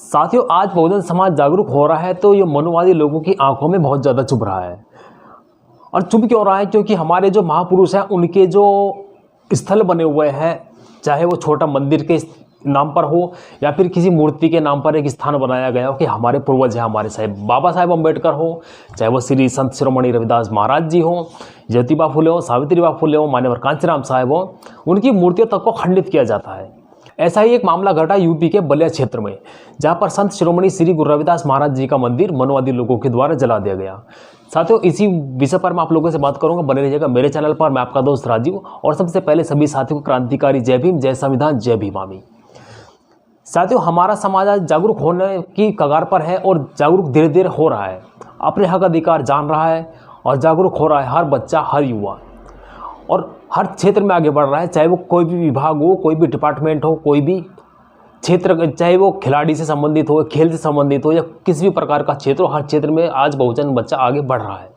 साथियों, आज बहुजन समाज जागरूक हो रहा है तो ये मनुवादी लोगों की आंखों में बहुत ज़्यादा चुभ रहा है। और चुभ क्यों रहा है? क्योंकि हमारे जो महापुरुष हैं उनके जो स्थल बने हुए हैं, चाहे वो छोटा मंदिर के नाम पर हो या फिर किसी मूर्ति के नाम पर एक स्थान बनाया गया हो कि हमारे पूर्वज हैं, हमारे साहब बाबा साहेब अम्बेडकर हो, चाहे वो श्री संत शिरोमणि रविदास महाराज जी हो, ज्योतिबा फुले हो, सावित्रीबा फुले हो, मान्यवर कांचीराम साहब हो, उनकी मूर्तियों तक को खंडित किया जाता है। ऐसा ही एक मामला घटा यूपी के बलिया क्षेत्र में, जहां पर संत शिरोमणि श्री गुरु रविदास महाराज जी का मंदिर मनुवादी लोगों के द्वारा जला दिया गया। साथियों, इसी विषय पर मैं आप लोगों से बात करूंगा, बने रहिएगा मेरे चैनल पर। मैं आपका दोस्त राजीव, और सबसे पहले सभी साथियों को क्रांतिकारी जय भीम, जय संविधान, जय भीमामी। साथियों, हमारा समाज आज जागरूक होने की कगार पर है और जागरूक धीरे धीरे हो रहा है, अपने हक अधिकार जान रहा है और जागरूक हो रहा है हर बच्चा, हर युवा, और हर क्षेत्र में आगे बढ़ रहा है। चाहे वो कोई भी विभाग हो, कोई भी डिपार्टमेंट हो, कोई भी क्षेत्र, चाहे वो खिलाड़ी से संबंधित हो, खेल से संबंधित हो या किसी भी प्रकार का क्षेत्र हो, हर क्षेत्र में आज बहुजन बच्चा आगे बढ़ रहा है।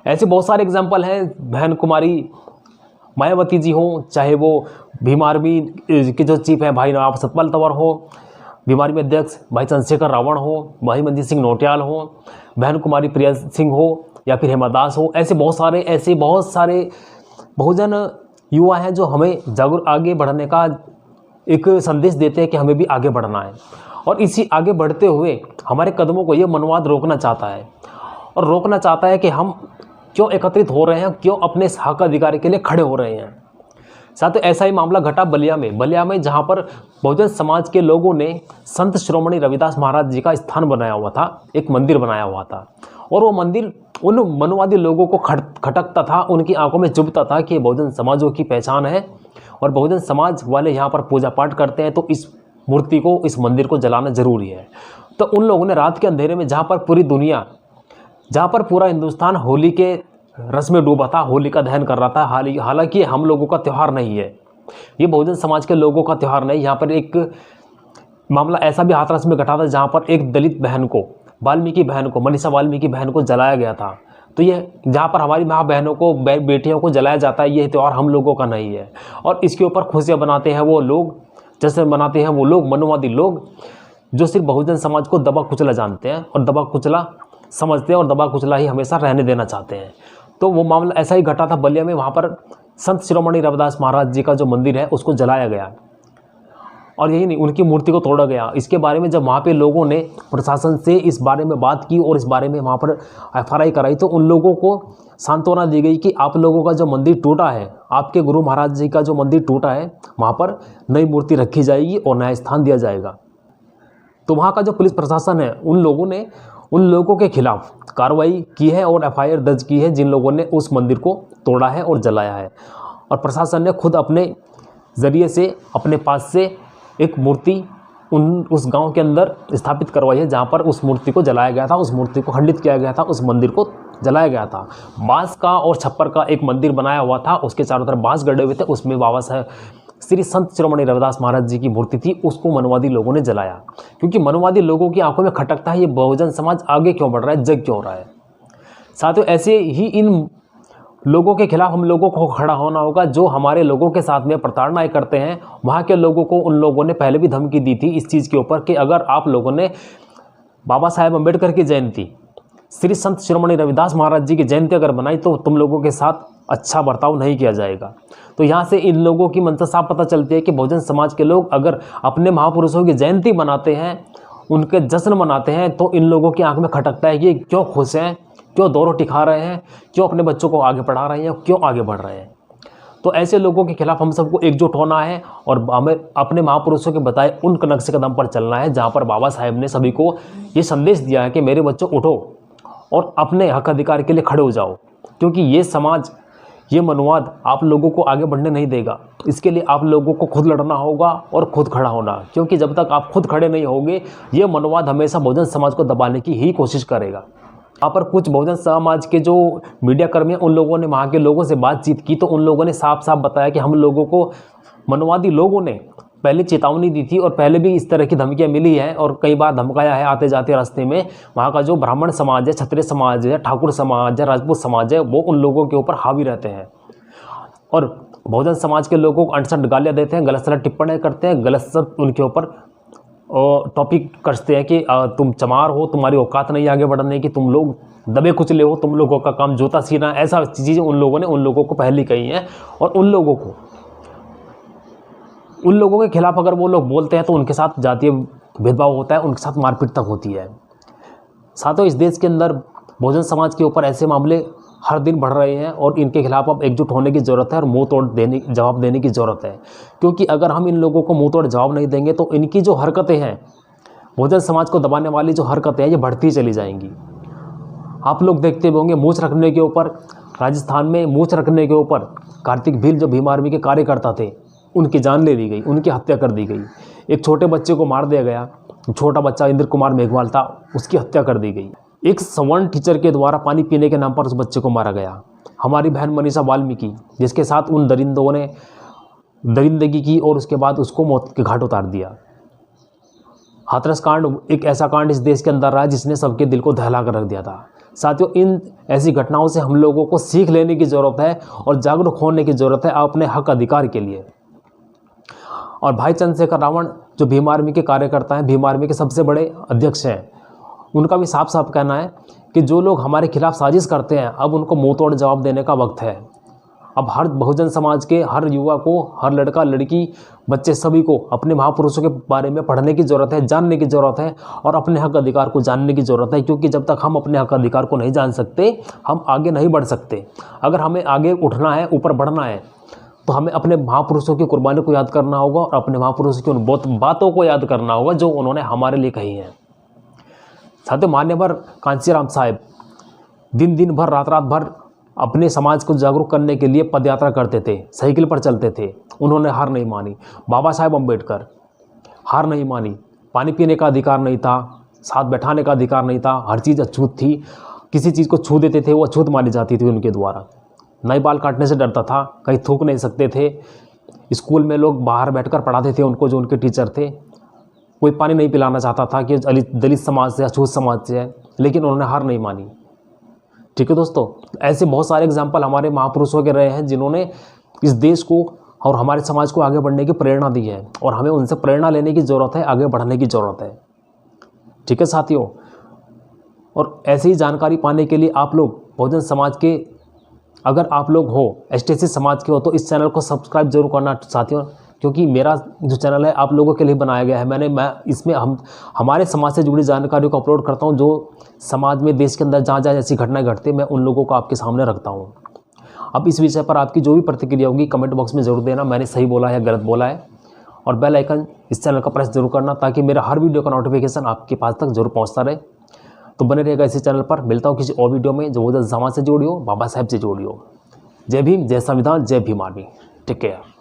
ऐसे बहुत सारे एग्जाम्पल हैं। बहन कुमारी मायावती जी हो, चाहे वो भीम आर्मी के जो चीफ हैं भाई नवाब सतपाल तंवर हो, भीम आर्मी अध्यक्ष भाई चंद्रशेखर रावण हो, भाई मंजीत सिंह नौटियाल हो, बहन कुमारी प्रिया सिंह हो या फिर हेमा दास हो, ऐसे बहुत सारे बहुजन युवा हैं जो हमें जागरूक आगे बढ़ने का एक संदेश देते हैं कि हमें भी आगे बढ़ना है। और इसी आगे बढ़ते हुए हमारे कदमों को ये मनुवाद रोकना चाहता है, और रोकना चाहता है कि हम क्यों एकत्रित हो रहे हैं, क्यों अपने हक अधिकार के लिए खड़े हो रहे हैं। साथ ही ऐसा ही मामला घटा बलिया में, जहाँ पर बहुजन समाज के लोगों ने संत शिरोमणि रविदास महाराज जी का स्थान बनाया हुआ था, एक मंदिर बनाया हुआ था, और वो मंदिर उन मनुवादी लोगों को खटकता था, उनकी आंखों में चुभता था कि बहुजन समाजों की पहचान है और बहुजन समाज वाले यहाँ पर पूजा पाठ करते हैं, तो इस मूर्ति को, इस मंदिर को जलाना जरूरी है। तो उन लोगों ने रात के अंधेरे में, जहाँ पर पूरी दुनिया, जहाँ पर पूरा हिंदुस्तान होली के रस में डूबा था, होली का दहन कर रहा था, हालांकि हम लोगों का त्यौहार नहीं है, ये बहुजन समाज के लोगों का त्यौहार नहीं। यहाँ पर एक मामला ऐसा भी हाथरस में घटा था, जहाँ पर एक दलित बहन को, वाल्मीकि बहन को, मनीषा वाल्मीकि बहन को जलाया गया था। तो ये जहाँ पर हमारी माँ बहनों को, बेटियों को जलाया जाता है, ये त्यौहार हम लोगों का नहीं है। और इसके ऊपर खुशियाँ बनाते हैं वो लोग, जश्न मनाते हैं वो लोग, मनुवादी लोग, जो सिर्फ बहुजन समाज को दबा कुचला जानते हैं और दबा कुचला समझते हैं और दबा कुचला ही हमेशा रहने देना चाहते हैं। तो वो मामला ऐसा ही घटा था बलिया में। वहाँ पर संत शिरोमणि रविदास महाराज जी का जो मंदिर है उसको जलाया गया, और यही नहीं, उनकी मूर्ति को तोड़ा गया। इसके बारे में जब वहाँ पे लोगों ने प्रशासन से इस बारे में बात की और इस बारे में वहाँ पर FRI कराई, तो उन लोगों को सांत्वना दी गई कि आप लोगों का जो मंदिर टूटा है, आपके गुरु महाराज जी का जो मंदिर टूटा है, वहाँ पर नई मूर्ति रखी जाएगी और नया स्थान दिया जाएगा। तो वहाँ का जो पुलिस प्रशासन है, उन लोगों ने उन लोगों के खिलाफ कार्रवाई की है और FIR दर्ज की है, जिन लोगों ने उस मंदिर को तोड़ा है और जलाया है। और प्रशासन ने खुद अपने ज़रिए से, अपने पास से एक मूर्ति उस गांव के अंदर स्थापित करवाई है, जहां पर उस मूर्ति को जलाया गया था, उस मूर्ति को खंडित किया गया था, उस मंदिर को जलाया गया था। बांस का और छप्पर का एक मंदिर बनाया हुआ था, उसके चारों तरफ बांस गड़े हुए थे, उसमें बाबा साहब श्री संत शिरोमणि रविदास महाराज जी की मूर्ति थी, उसको मनुवादी लोगों ने जलाया। क्योंकि मनुवादी लोगों की आंखों में खटकता है, ये बहुजन समाज आगे क्यों बढ़ रहा है, जग क्यों हो रहा है। साथियों, ऐसे ही इन लोगों के खिलाफ हम लोगों को खड़ा होना होगा, जो हमारे लोगों के साथ में प्रताड़नाएं करते हैं। वहाँ के लोगों को उन लोगों ने पहले भी धमकी दी थी इस चीज़ के ऊपर कि अगर आप लोगों ने बाबा साहेब अम्बेडकर की जयंती, श्री संत शिरोमणि रविदास महाराज जी की जयंती अगर बनाई, तो तुम लोगों के साथ अच्छा बर्ताव नहीं किया जाएगा। तो यहाँ से इन लोगों की मंशा साफ पता चलती है कि बहुजन समाज के लोग अगर अपने महापुरुषों की जयंती मनाते हैं, उनके जश्न मनाते हैं, तो इन लोगों की आंख में खटकता है कि ये क्यों खुश हैं, क्यों दो रोटी खा रहे हैं, क्यों अपने बच्चों को आगे पढ़ा रहे हैं, क्यों आगे बढ़ रहे हैं। तो ऐसे लोगों के खिलाफ हम सबको एकजुट होना है और हमें अपने महापुरुषों के बताए उन नक्शे कदम पर चलना है, जहाँ पर बाबा साहेब ने सभी को ये संदेश दिया है कि मेरे बच्चों उठो और अपने हक अधिकार के लिए खड़े हो जाओ। क्योंकि ये समाज, ये मनुवाद आप लोगों को आगे बढ़ने नहीं देगा। इसके लिए आप लोगों को खुद लड़ना होगा और खुद खड़ा होना, क्योंकि जब तक आप खुद खड़े नहीं होंगे, ये मनुवाद हमेशा बहुजन समाज को दबाने की ही कोशिश करेगा। यहाँ पर कुछ बहुजन समाज के जो मीडिया कर्मी हैं, उन लोगों ने वहाँ के लोगों से बातचीत की, तो उन लोगों ने साफ साफ बताया कि हम लोगों को मनुवादी लोगों ने पहले चेतावनी दी थी और पहले भी इस तरह की धमकियाँ मिली है और कई बार धमकाया है आते जाते रास्ते में। वहाँ का जो ब्राह्मण समाज है, क्षत्रिय समाज है, ठाकुर समाज है, राजपूत समाज है, वो उन लोगों के ऊपर हावी रहते हैं और बहुजन समाज के लोगों को अनसठ गालियाँ देते हैं, गलत सलत टिप्पणियाँ करते हैं, गलत सब उनके ऊपर टॉपिक करते हैं कि तुम चमार हो, तुम्हारी औकात नहीं आगे बढ़ने की, तुम लोग दबे कुचले हो, तुम लोगों का काम जूता सीना, ऐसा चीज़ें उन लोगों को पहले कही हैं। और उन लोगों के खिलाफ अगर वो लोग बोलते हैं तो उनके साथ जातीय भेदभाव होता है, उनके साथ मारपीट तक होती है। साथियों, इस देश के अंदर बहुजन समाज के ऊपर ऐसे मामले हर दिन बढ़ रहे हैं और इनके खिलाफ अब एकजुट होने की ज़रूरत है और मुंह तोड़ जवाब देने की ज़रूरत है। क्योंकि अगर हम इन लोगों को मुंह तोड़ जवाब नहीं देंगे तो इनकी जो हरकतें हैं, बहुजन समाज को दबाने वाली जो हरकतें हैं, ये बढ़ती चली जाएंगी। आप लोग देखते होंगे मूंछ रखने के ऊपर, राजस्थान में मूंछ रखने के ऊपर कार्तिक भील जो भीम आर्मी के कार्यकर्ता थे, उनकी जान ले ली गई, उनकी हत्या कर दी गई। एक छोटे बच्चे को मार दिया गया, छोटा बच्चा इंद्र कुमार मेघवाल था, उसकी हत्या कर दी गई। एक सवर्ण टीचर के द्वारा पानी पीने के नाम पर उस बच्चे को मारा गया। हमारी बहन मनीषा वाल्मीकि, जिसके साथ उन दरिंदों ने दरिंदगी की और उसके बाद उसको मौत के घाट उतार दिया। हाथरस कांड एक ऐसा कांड इस देश के अंदर रहा जिसने सबके दिल को दहला कर रख दिया था। साथियों, इन ऐसी घटनाओं से हम लोगों को सीख लेने की ज़रूरत है और जागरूक होने की ज़रूरत है अपने हक अधिकार के लिए। और भाई चंद्रशेखर रावण जो भीम आर्मी के कार्यकर्ता हैं, भीम आर्मी के सबसे बड़े अध्यक्ष हैं, उनका भी साफ साफ कहना है कि जो लोग हमारे खिलाफ साजिश करते हैं, अब उनको मुंह तोड़ जवाब देने का वक्त है। अब हर बहुजन समाज के हर युवा को, हर लड़का लड़की, बच्चे सभी को अपने महापुरुषों के बारे में पढ़ने की ज़रूरत है, जानने की ज़रूरत है और अपने हक अधिकार को जानने की ज़रूरत है। क्योंकि जब तक हम अपने हक अधिकार को नहीं जान सकते, हम आगे नहीं बढ़ सकते। अगर हमें आगे उठना है, ऊपर बढ़ना है, तो हमें अपने महापुरुषों की कुर्बानी को याद करना होगा और अपने महापुरुषों की उन बहुत बातों को याद करना होगा जो उन्होंने हमारे लिए कही हैं। साथियों, मान्यवर कांशीराम साहब दिन भर रात भर अपने समाज को जागरूक करने के लिए पदयात्रा करते थे, साइकिल पर चलते थे। उन्होंने हार नहीं मानी। बाबा साहेब अम्बेडकर हार नहीं मानी। पानी पीने का अधिकार नहीं था, साथ बैठाने का अधिकार नहीं था, हर चीज़ अछूत थी। किसी चीज़ को छू देते थे वो अछूत मानी जाती थी उनके द्वारा। नए बाल काटने से डरता था, कहीं थूक नहीं सकते थे। स्कूल में लोग बाहर बैठकर पढ़ाते थे उनको, जो उनके टीचर थे। कोई पानी नहीं पिलाना चाहता था कि दलित समाज से, अछूत समाज से है, लेकिन उन्होंने हार नहीं मानी। ठीक है दोस्तों, ऐसे बहुत सारे एग्जाम्पल हमारे महापुरुषों के रहे हैं जिन्होंने इस देश को और हमारे समाज को आगे बढ़ने की प्रेरणा दी है और हमें उनसे प्रेरणा लेने की ज़रूरत है, आगे बढ़ने की ज़रूरत है। ठीक है साथियों, और ऐसी ही जानकारी पाने के लिए आप लोग बहुजन समाज के, अगर आप लोग हो एसटीसी समाज के हो, तो इस चैनल को सब्सक्राइब जरूर करना साथियों। क्योंकि मेरा जो चैनल है आप लोगों के लिए बनाया गया है। मैं इसमें हमारे समाज से जुड़ी जानकारियों को अपलोड करता हूं, जो समाज में, देश के अंदर जहाँ जहाँ ऐसी घटनाएं घटती है, मैं उन लोगों को आपके सामने रखता हूं। अब इस विषय पर आपकी जो भी प्रतिक्रिया होगी कमेंट बॉक्स में ज़रूर देना, मैंने सही बोला है या गलत बोला है। और बेल आइकन इस चैनल का प्रेस जरूर करना ताकि मेरा हर वीडियो का नोटिफिकेशन आपके पास तक जरूर पहुँचता रहे। तो बने रहेगा इसी चैनल पर। मिलता हूँ किसी और वीडियो में जो बहुजन समाज से जोड़ी हो, बाबा साहेब से जोड़ी हो। जय भीम, जय संविधान, जय भीम आर्मी। Take care.